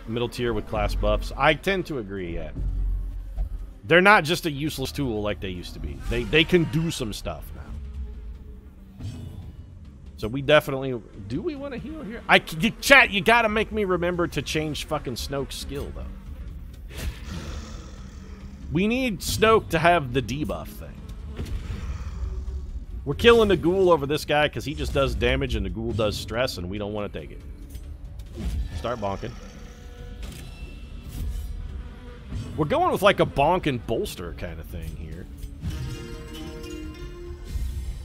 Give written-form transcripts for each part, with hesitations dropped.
middle tier with class buffs. I tend to agree, yeah. They're not just a useless tool like they used to be. They can do some stuff now. So we definitely... Do we want to heal here? Chat, you gotta make me remember to change fucking Snoke's skill, though. We need Snoke to have the debuff thing. We're killing the ghoul over this guy because he just does damage and the ghoul does stress, and we don't want to take it. Start bonking. We're going with like a bonk and bolster kind of thing here.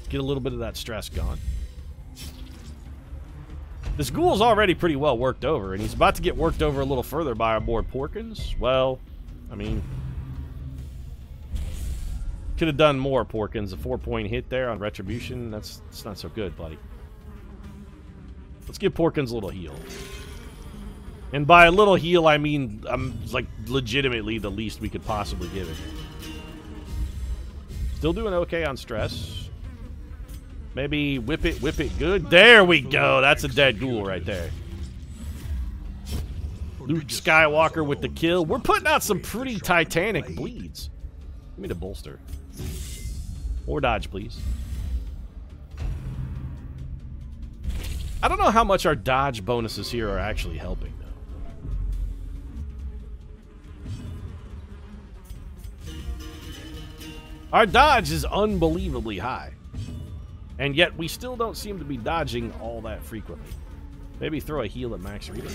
Get a little bit of that stress gone. This ghoul's already pretty well worked over, and he's about to get worked over a little further by our boy Porkins. Well, I mean... Could have done more, Porkins. A 4-point hit there on Retribution. That's not so good, buddy. Let's give Porkins a little heal. And by a little heal, I mean, like, legitimately the least we could possibly give it. Still doing okay on stress. Maybe whip it good. There we go. That's a dead ghoul right there. Luke Skywalker with the kill. We're putting out some pretty titanic bleeds. Give me the bolster. More dodge, please. I don't know how much our dodge bonuses here are actually helping, though. Our dodge is unbelievably high. And yet, we still don't seem to be dodging all that frequently. Maybe throw a heal at Max Reader.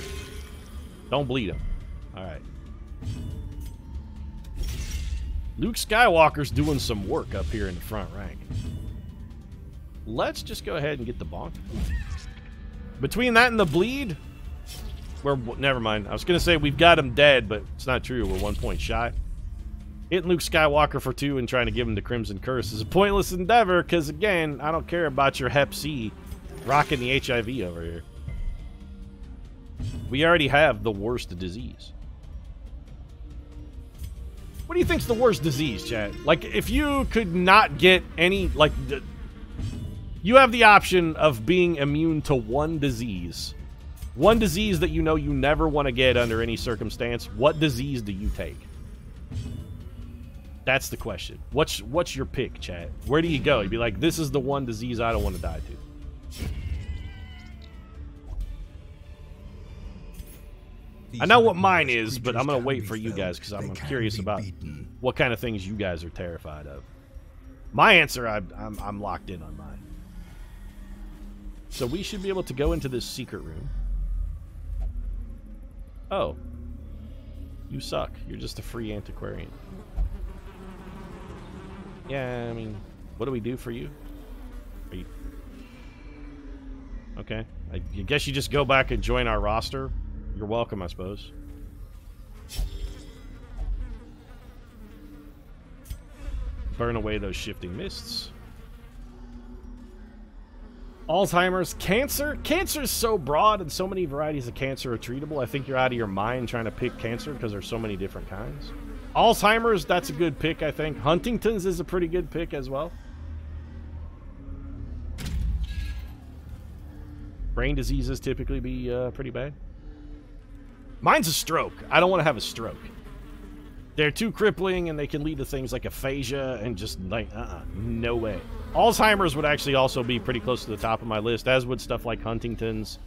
Don't bleed him. Alright. Luke Skywalker's doing some work up here in the front rank. Let's just go ahead and get the bonk. Between that and the bleed, never mind. I was going to say we've got him dead, but it's not true. We're 1 point shy. Hitting Luke Skywalker for 2 and trying to give him the Crimson Curse is a pointless endeavor because, again, I don't care about your Hep C rocking the HIV over here. We already have the worst disease. What do you think's the worst disease, chat? Like, if you could not get any, like, you have the option of being immune to one disease that you know you never want to get under any circumstance. What disease do you take? That's the question. What's your pick, chat? Where do you go? You'd be like, this is the one disease I don't want to die to. I know what mine is, but I'm going to wait for you guys because I'm curious about what kind of things you guys are terrified of. My answer, I'm locked in on mine. So we should be able to go into this secret room. Oh. You suck. You're just a free antiquarian. Yeah, I mean, what do we do for you? Are you... Okay. I guess you just go back and join our roster. You're welcome, I suppose. Burn away those shifting mists. Alzheimer's, cancer. Cancer is so broad and so many varieties of cancer are treatable. I think you're out of your mind trying to pick cancer because there's so many different kinds. Alzheimer's, that's a good pick, I think. Huntington's is a pretty good pick as well. Brain diseases typically be pretty bad. Mine's a stroke. I don't want to have a stroke. They're too crippling and they can lead to things like aphasia and just like, no way. Alzheimer's would actually also be pretty close to the top of my list, as would stuff like Huntington's.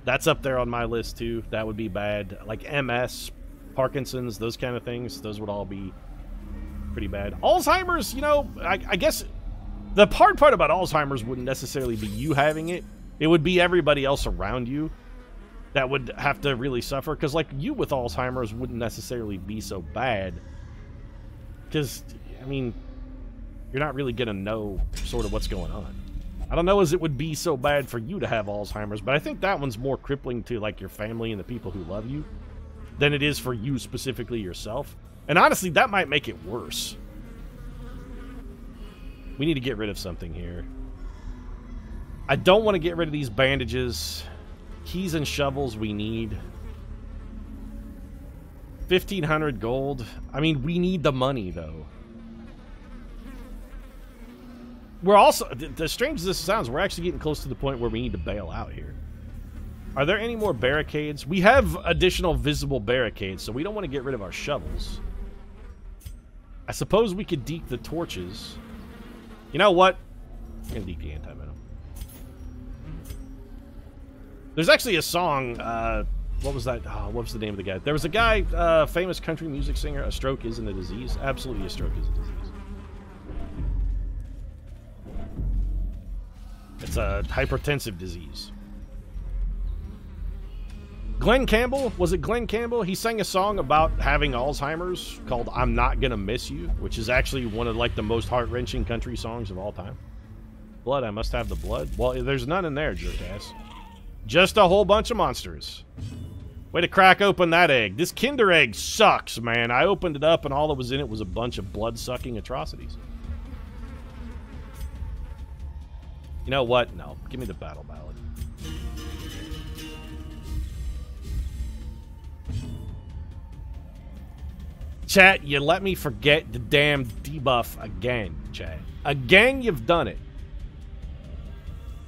That's up there on my list too. That would be bad. Like MS, Parkinson's, those kind of things, those would all be pretty bad. Alzheimer's, you know, I guess the hard part about Alzheimer's wouldn't necessarily be you having it. It would be everybody else around you that would have to really suffer, because like you with Alzheimer's wouldn't necessarily be so bad, because I mean you're not really gonna know sort of what's going on. I don't know as it would be so bad for you to have Alzheimer's, but I think that one's more crippling to like your family and the people who love you than it is for you specifically yourself. And honestly, that might make it worse. We need to get rid of something here. I don't want to get rid of these bandages. Keys and shovels we need. 1,500 gold. I mean, we need the money, though. We're also, as strange as this sounds, we're actually getting close to the point where we need to bail out here. Are there any more barricades? We have additional visible barricades, so we don't want to get rid of our shovels. I suppose we could deke the torches. You know what? I'm going to deke the anti-venom. There's actually a song, what was that? Oh, what was the name of the guy? There was a guy, famous country music singer, a stroke isn't a disease. Absolutely a stroke is a disease. It's a hypertensive disease. Glenn Campbell, was it Glenn Campbell? He sang a song about having Alzheimer's called I'm Not Gonna Miss You, which is actually one of like the most heart-wrenching country songs of all time. Blood, I must have the blood. Well, there's none in there, jerk-ass. Just a whole bunch of monsters. Way to crack open that egg. This Kinder Egg sucks, man. I opened it up and all that was in it was a bunch of blood-sucking atrocities. You know what? No. Give me the battle ballad. Chat, you let me forget the damn debuff again, chat. Again, you've done it.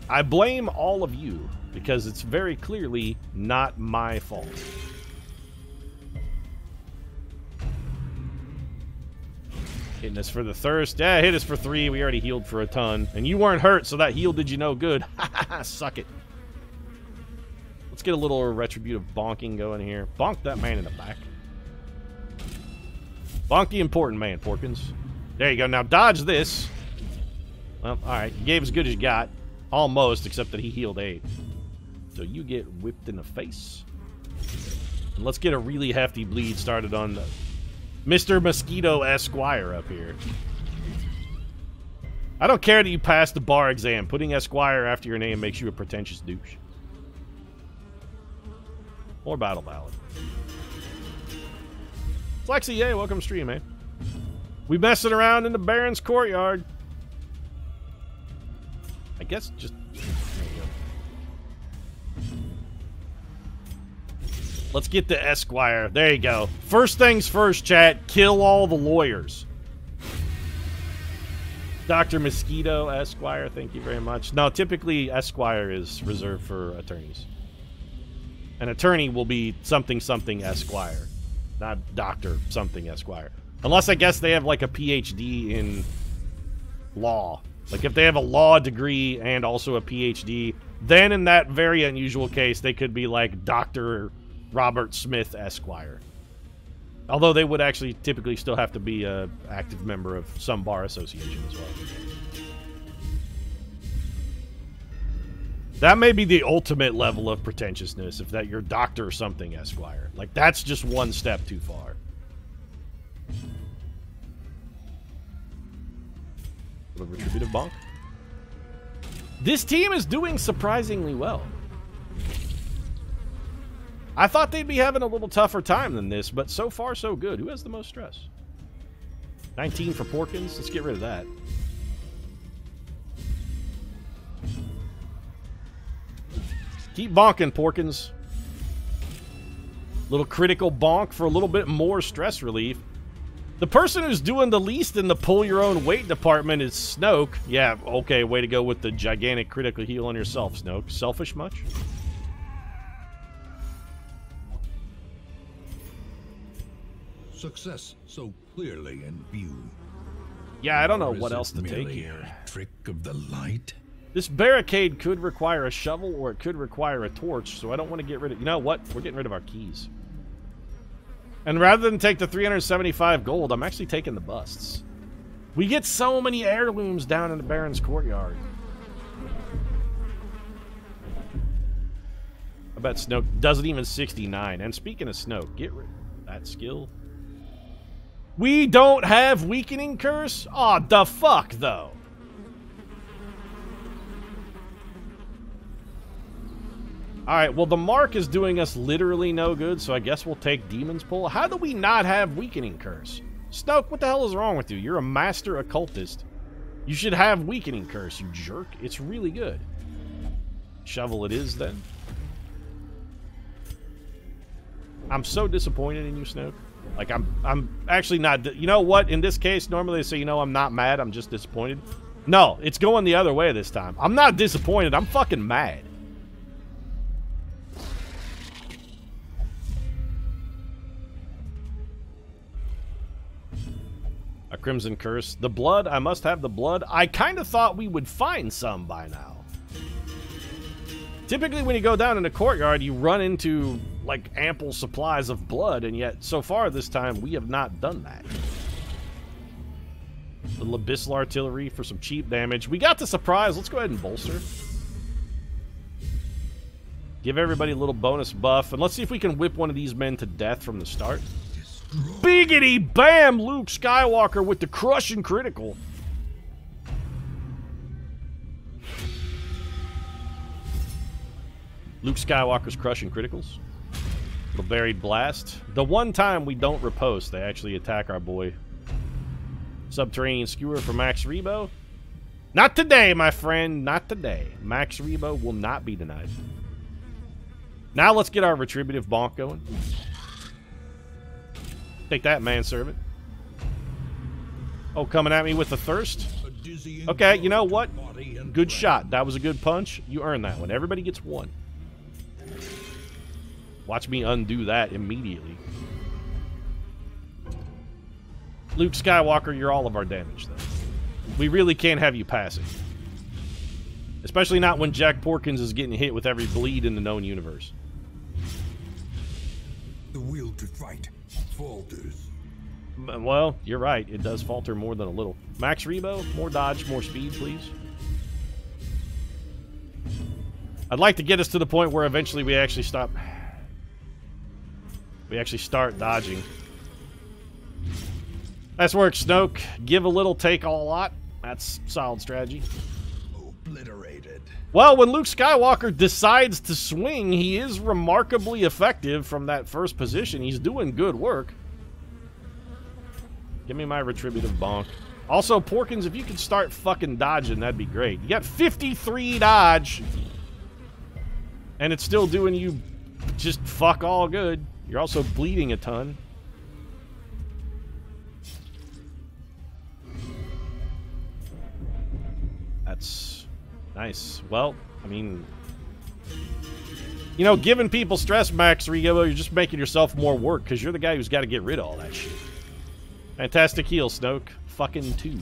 I blame all of you, because it's very clearly not my fault. Hitting us for the thirst. Yeah, hit us for 3. We already healed for a ton. And you weren't hurt, so that heal did you no good. Suck it. Let's get a little retributive bonking going here. Bonk that man in the back. Bonk the important man, Porkins. There you go. Now dodge this. Well, alright. You gave as good as you got. Almost, except that he healed 8. So you get whipped in the face. And let's get a really hefty bleed started on the Mr. Mosquito Esquire up here. I don't care that you passed the bar exam. Putting Esquire after your name makes you a pretentious douche. More battle ballad. Flexi, yay, welcome to stream, man. We messing around in the Baron's courtyard. I guess just... There you go. Let's get the Esquire. There you go. First things first, chat. Kill all the lawyers. Dr. Mosquito Esquire, thank you very much. No, typically Esquire is reserved for attorneys. An attorney will be something something Esquire. Not Dr. something Esquire. Unless I guess they have like a PhD in law. Like if they have a law degree and also a PhD, then in that very unusual case, they could be like Dr. Robert Smith Esquire. Although they would actually typically still have to be an active member of some bar association as well. That may be the ultimate level of pretentiousness, if that you're Dr. something Esquire. Like, that's just one step too far. A retributive bonk. This team is doing surprisingly well. I thought they'd be having a little tougher time than this, but so far so good. Who has the most stress? 19 for Porkins. Let's get rid of that. Keep bonking, Porkins. Little critical bonk for a little bit more stress relief. The person who's doing the least in the pull your own weight department is Snoke. Yeah, okay, way to go with the gigantic critical heal on yourself, Snoke. Selfish much? Success so clearly in view. Yeah, I don't know Or what is else it to take merely here. a trick of the light? This barricade could require a shovel or it could require a torch, so I don't want to get rid of... You know what? We're getting rid of our keys. And rather than take the 375 gold, I'm actually taking the busts. We get so many heirlooms down in the Baron's courtyard. I bet Snoke doesn't even 69. And speaking of Snoke, get rid of that skill. We don't have weakening curse? Aw, the fuck, though. Alright, well, the mark is doing us literally no good, so I guess we'll take Demon's Pull. How do we not have Weakening Curse? Snoke, what the hell is wrong with you? You're a master occultist. You should have Weakening Curse, you jerk. It's really good. Shovel it is, then. I'm so disappointed in you, Snoke. Like, I'm actually not... You know what? In this case, normally they say, you know, I'm not mad, I'm just disappointed. No, it's going the other way this time. I'm not disappointed, I'm fucking mad. Crimson Curse. The blood, I must have the blood. I kind of thought we would find some by now. Typically when you go down in the courtyard, you run into, like, ample supplies of blood, and yet, so far this time, we have not done that. The abyssal artillery for some cheap damage. We got the surprise. Let's go ahead and bolster. Give everybody a little bonus buff, and let's see if we can whip one of these men to death from the start. Biggity bam! Luke Skywalker with the crushing critical. Luke Skywalker's crushing criticals. Little buried blast. The one time we don't riposte, they actually attack our boy. Subterranean skewer for Max Rebo. Not today, my friend. Not today. Max Rebo will not be denied. Now let's get our retributive bonk going. Take that, manservant. Oh, coming at me with the thirst? Okay, you know what? Good shot. That was a good punch. You earned that one. Everybody gets one. Watch me undo that immediately. Luke Skywalker, you're all of our damage, though. We really can't have you passing. Especially not when Jack Porkins is getting hit with every bleed in the known universe. The will to fight falters. Well, you're right. It does falter more than a little. Max Rebo, more dodge, more speed, please. I'd like to get us to the point where eventually we actually stop. We actually start dodging. Nice work, Snoke. Give a little, take a lot. That's solid strategy. Obliterated. Well, when Luke Skywalker decides to swing, he is remarkably effective from that first position. He's doing good work. Give me my retributive bonk. Also, Porkins, if you could start fucking dodging, that'd be great. You got 53 dodge. And it's still doing you just fuck all good. You're also bleeding a ton. That's nice. Well, I mean, you know, giving people stress, Max Rego, you're just making yourself more work because you're the guy who's got to get rid of all that shit. Fantastic heal, Snoke. Fucking 2.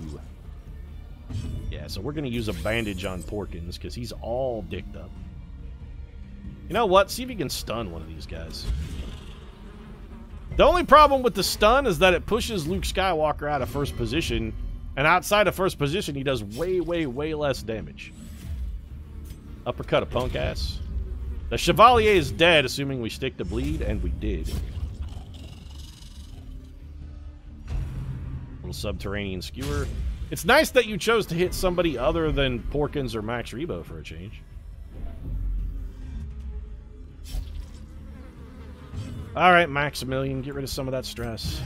Yeah, so we're going to use a bandage on Porkins because he's all dicked up. You know what? See if you can stun one of these guys. The only problem with the stun is that it pushes Luke Skywalker out of first position. And outside of first position, he does way, way, way less damage. Uppercut a punk ass. The Chevalier is dead, assuming we stick to bleed, and we did. Little subterranean skewer. It's nice that you chose to hit somebody other than Porkins or Max Rebo for a change. Alright, Maximilian, get rid of some of that stress.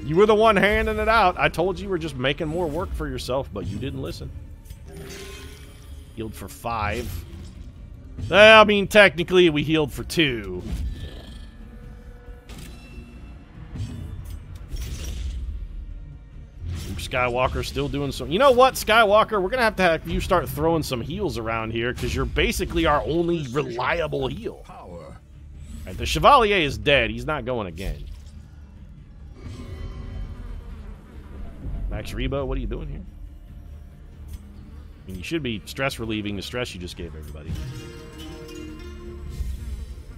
You were the one handing it out. I told you were just making more work for yourself, but you didn't listen. Healed for 5. I mean, technically, we healed for 2. Luke Skywalker still doing some... You know what, Skywalker? We're going to have you start throwing some heals around here, because you're basically our only reliable heal. Right, the Chevalier is dead. He's not going again. Max Rebo, what are you doing here? I mean, you should be stress relieving the stress you just gave everybody.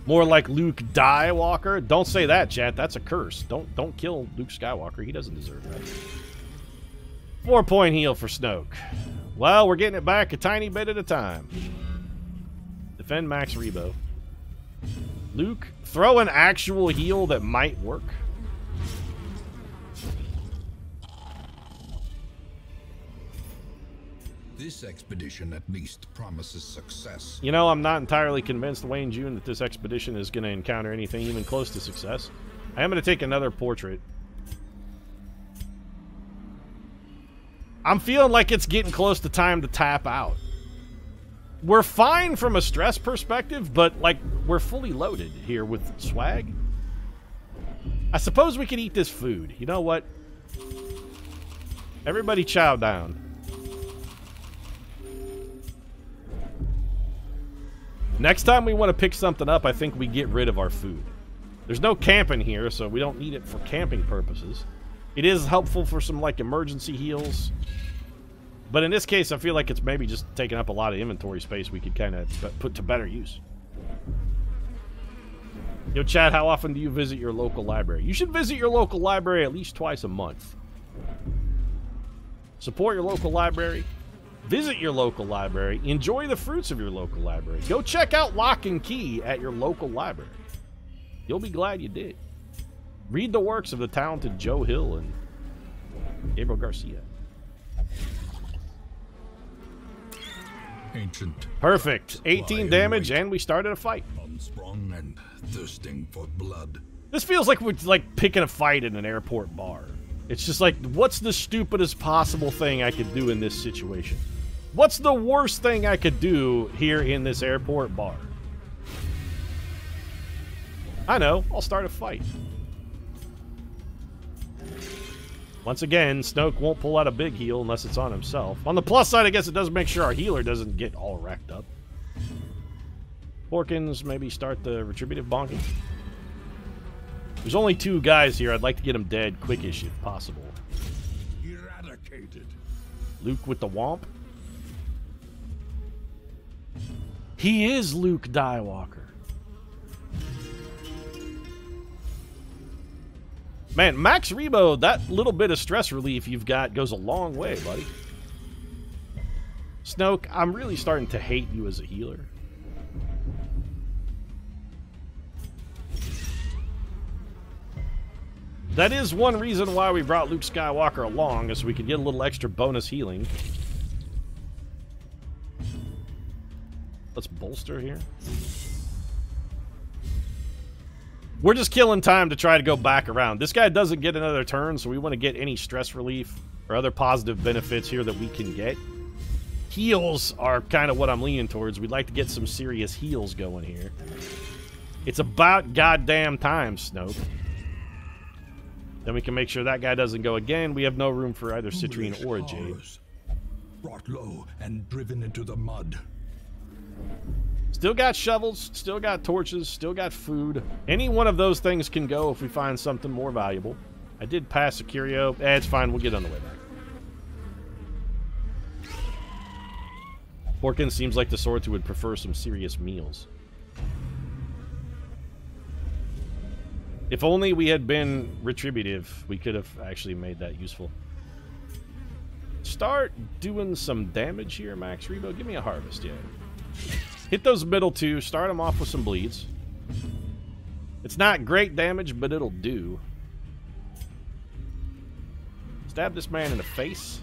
More like Luke Skywalker. Don't say that, chat. That's a curse. Don't kill Luke Skywalker. He doesn't deserve that. 4-point heal for Snoke. Well, we're getting it back a tiny bit at a time. Defend Max Rebo. Luke, throw an actual heal that might work. This expedition at least promises success. You know, I'm not entirely convinced, Wayne June, that this expedition is going to encounter anything even close to success. I am going to take another portrait. I'm feeling like it's getting close to time to tap out. We're fine from a stress perspective, but, like, we're fully loaded here with swag. I suppose we could eat this food. You know what? Everybody chow down. Next time we want to pick something up, I think we get rid of our food. There's no camping here, so we don't need it for camping purposes. It is helpful for some, like, emergency heals. But in this case, I feel like it's maybe just taking up a lot of inventory space we could kind of put to better use. Yo, Chad, how often do you visit your local library? You should visit your local library at least twice a month. Support your local library. Visit your local library. Enjoy the fruits of your local library. Go check out Lock and Key at your local library. You'll be glad you did. Read the works of the talented Joe Hill and Gabriel Garcia. Ancient. Perfect. 18 damage, and we started a fight. Unsprung and thirsting for blood. This feels like we're like picking a fight in an airport bar. It's just like, what's the stupidest possible thing I could do in this situation? What's the worst thing I could do here in this airport bar? I know. I'll start a fight. Once again, Snoke won't pull out a big heal unless it's on himself. On the plus side, I guess it does make sure our healer doesn't get all wrecked up. Porkins, maybe start the retributive bonking. There's only 2 guys here. I'd like to get them dead quickish if possible. Eradicated. Luke with the womp. He is Luke Skywalker. Man, Max Rebo, that little bit of stress relief you've got goes a long way, buddy. Snoke, I'm really starting to hate you as a healer. That is one reason why we brought Luke Skywalker along, is so we could get a little extra bonus healing. Let's bolster here. We're just killing time to try to go back around. This guy doesn't get another turn, so we want to get any stress relief or other positive benefits here that we can get. Heals are kind of what I'm leaning towards. We'd like to get some serious heals going here. It's about goddamn time, Snoke. Then we can make sure that guy doesn't go again. We have no room for either Citrine or a Jade. Brought low and driven into the mud. Still got shovels, still got torches, still got food. Any one of those things can go if we find something more valuable. I did pass a curio. It's fine. We'll get on the way back. Porkins seems like the sort who would prefer some serious meals. If only we had been retributive, we could have actually made that useful. Start doing some damage here, Max Rebo. Give me a harvest, yeah. Hit those middle 2. Start them off with some bleeds. It's not great damage, but it'll do. Stab this man in the face.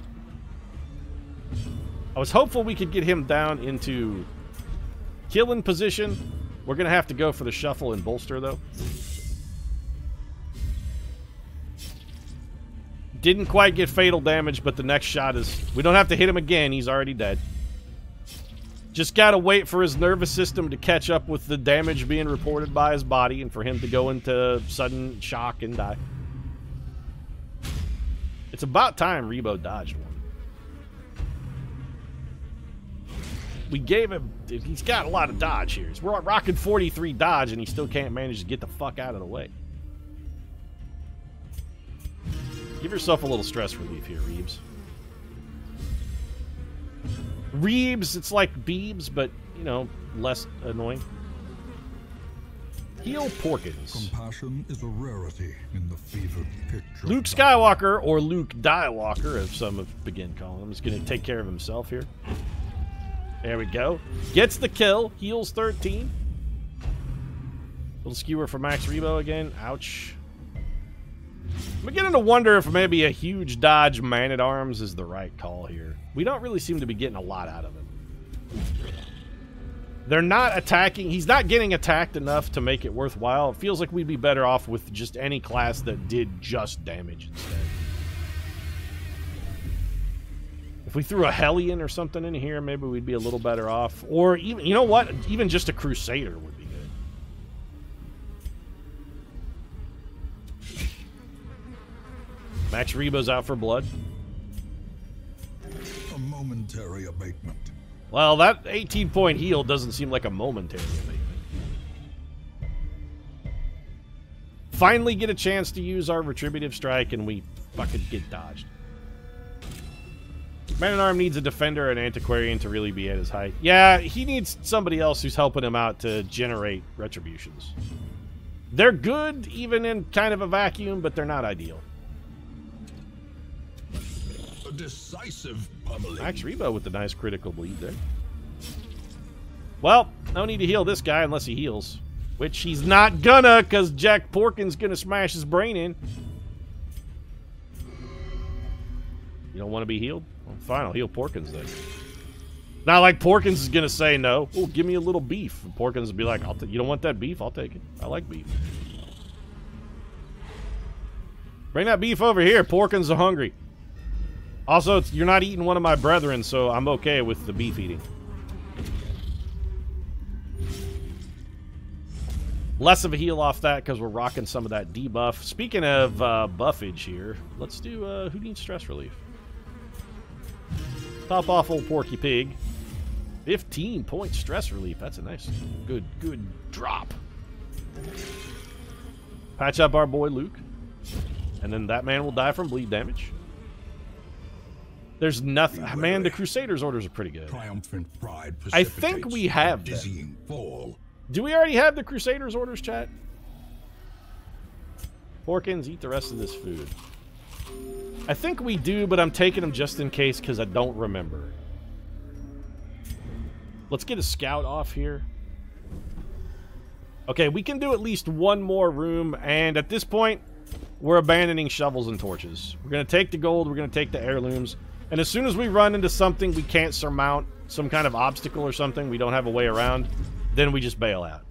I was hopeful we could get him down into killing position. We're going to have to go for the shuffle and bolster, though. Didn't quite get fatal damage, but the next shot is... We don't have to hit him again. He's already dead. Just gotta wait for his nervous system to catch up with the damage being reported by his body and for him to go into sudden shock and die. It's about time Rebo dodged one. We gave him... He's got a lot of dodge here. We're rocking 43 dodge and he still can't manage to get the fuck out of the way. Give yourself a little stress relief here, Reeves. Reeves, it's like Beebs, but, you know, less annoying. Heal Porkins. Compassion is a rarity in the fevered pitch. Luke Skywalker, or Luke Skywalker, as some have begun calling him, is going to take care of himself here. There we go. Gets the kill. Heals 13. Little skewer for Max Rebo again. Ouch. I'm beginning to wonder if maybe a huge dodge man-at-arms is the right call here. We don't really seem to be getting a lot out of him. They're not attacking. He's not getting attacked enough to make it worthwhile. It feels like we'd be better off with just any class that did just damage instead. If we threw a Hellion or something in here, maybe we'd be a little better off. Or even, you know what? Even just a Crusader would be good. Max Rebo's out for blood. A momentary abatement. Well, that 18-point heal doesn't seem like a momentary abatement. Finally get a chance to use our Retributive Strike, and we fucking get dodged. Man-at-Arm needs a defender and antiquarian to really be at his height. Yeah, he needs somebody else who's helping him out to generate retributions. They're good, even in kind of a vacuum, but they're not ideal. A decisive pummeling. Max Rebo with the nice critical bleed there. Well, no need to heal this guy unless he heals. Which he's not gonna, because Jack Porkin's gonna smash his brain in. You don't want to be healed? Well, fine, I'll heal Porkins then. Not like Porkins is gonna say no. Oh, give me a little beef. And Porkins will be like, you don't want that beef? I'll take it. I like beef. Bring that beef over here. Porkins are hungry. Also, you're not eating one of my brethren, so I'm okay with the beef eating. Less of a heal off that because we're rocking some of that debuff. Speaking of buffage here, let's do who needs stress relief? Top off old Porky Pig. 15 point stress relief. That's a nice, good drop. Patch up our boy Luke. And then that man will die from bleed damage. There's nothing. Man, the Crusader's orders are pretty good. Triumphant pride I think we have them. dizzying fall. Do we already have the Crusader's orders, chat? Porkins, eat the rest of this food. I think we do, but I'm taking them just in case because I don't remember. Let's get a scout off here. Okay, we can do at least one more room, and at this point, we're abandoning shovels and torches. We're going to take the gold, we're going to take the heirlooms, and as soon as we run into something we can't surmount, some kind of obstacle or something, we don't have a way around, then we just bail out.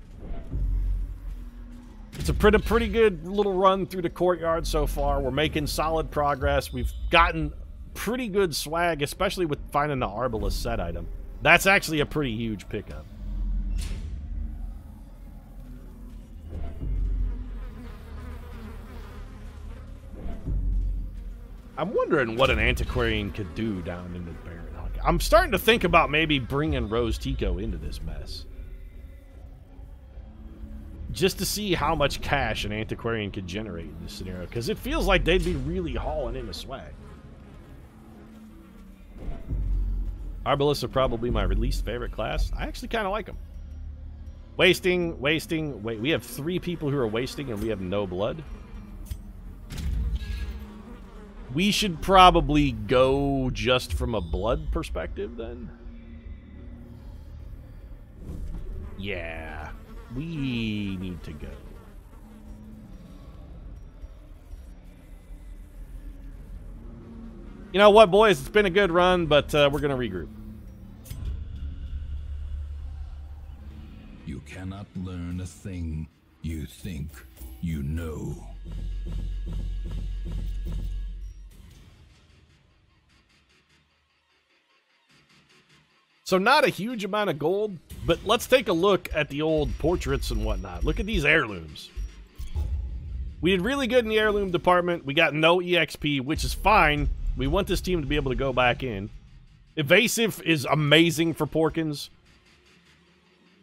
It's a pretty good little run through the courtyard so far. We're making solid progress. We've gotten pretty good swag, especially with finding the Arbalest set item. That's actually a pretty huge pickup. I'm wondering what an antiquarian could do down in the Baron. I'm starting to think about maybe bringing Rose Tico into this mess. Just to see how much cash an antiquarian could generate in this scenario, because it feels like they'd be really hauling in the swag. Arbalists are probably my least favorite class. I actually kind of like them. Wasting. Wait, we have 3 people who are wasting and we have no blood. We should probably go just from a blood perspective then. Yeah. We need to go. You know what, boys? It's been a good run, but we're going to regroup. You cannot learn a thing you think you know. So not a huge amount of gold, but let's take a look at the old portraits and whatnot. Look at these heirlooms. We did really good in the heirloom department. We got no EXP, which is fine. We want this team to be able to go back in. Evasive is amazing for Porkins.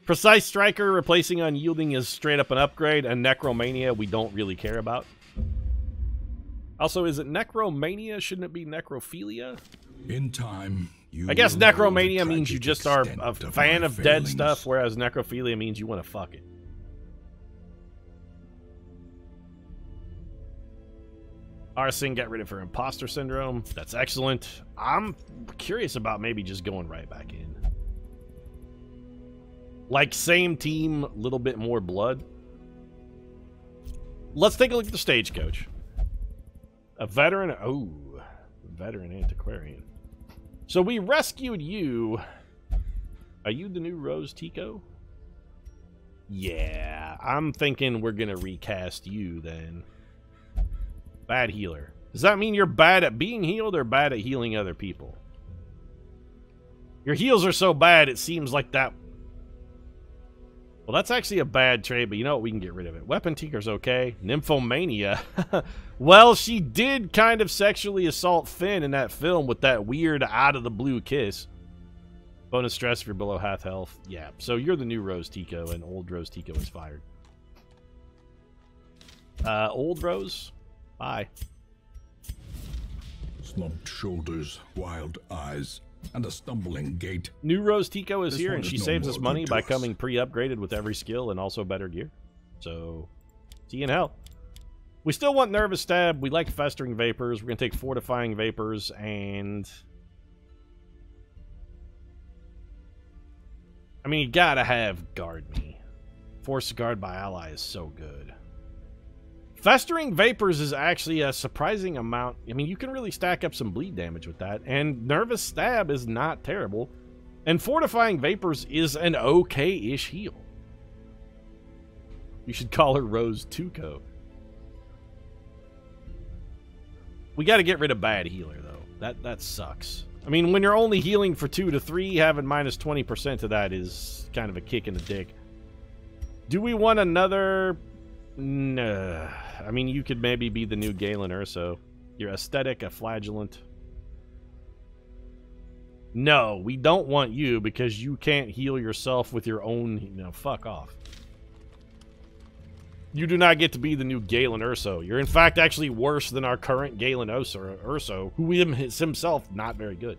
Precise Striker replacing Unyielding is straight up an upgrade, and Necromania we don't really care about. Also, is it Necromania? Shouldn't it be Necrophilia? In time, I guess Necromania means you just are a fan of dead stuff, whereas Necrophilia means you want to fuck it. Arsene got rid of her imposter syndrome. That's excellent. I'm curious about maybe just going right back in. Like, same team, a little bit more blood. Let's take a look at the stagecoach. A veteran. Oh, veteran antiquarian. So we rescued you. Are you the new Rose Tico? Yeah, I'm thinking we're going to recast you then. Bad healer. Does that mean you're bad at being healed or bad at healing other people? Your heals are so bad, it seems like that. Well, that's actually a bad trade, but you know what? We can get rid of it. Weapon Tinker's okay. Nymphomania. Well, she did kind of sexually assault Finn in that film with that weird out-of-the-blue kiss. Bonus stress if you're below half health. Yeah, so you're the new Rose Tico, and old Rose Tico is fired. Old Rose, bye. slumped shoulders, wild eyes, and a stumbling gait. New Rose Tico is This here, one and is she no saves more us good money to by us. coming pre-upgraded with every skill and also better gear. So, see you in hell. We still want Nervous Stab. We like Festering Vapors. We're going to take Fortifying Vapors and... I mean, you gotta have Guard Me. Force Guard by Ally is so good. Festering Vapors is actually a surprising amount. I mean, you can really stack up some bleed damage with that. And Nervous Stab is not terrible. And Fortifying Vapors is an okay-ish heal. You should call her Rose Tuco. We got to get rid of Bad Healer, though. That sucks. I mean, when you're only healing for 2 to 3, having minus 20% of that is kind of a kick in the dick. Do we want another... Nah. I mean, you could maybe be the new Galen Urso. Your aesthetic, a flagellant. No, we don't want you because you can't heal yourself with your own... You know, fuck off. You do not get to be the new Galen Urso. You're in fact actually worse than our current Galen Urso, who is himself not very good.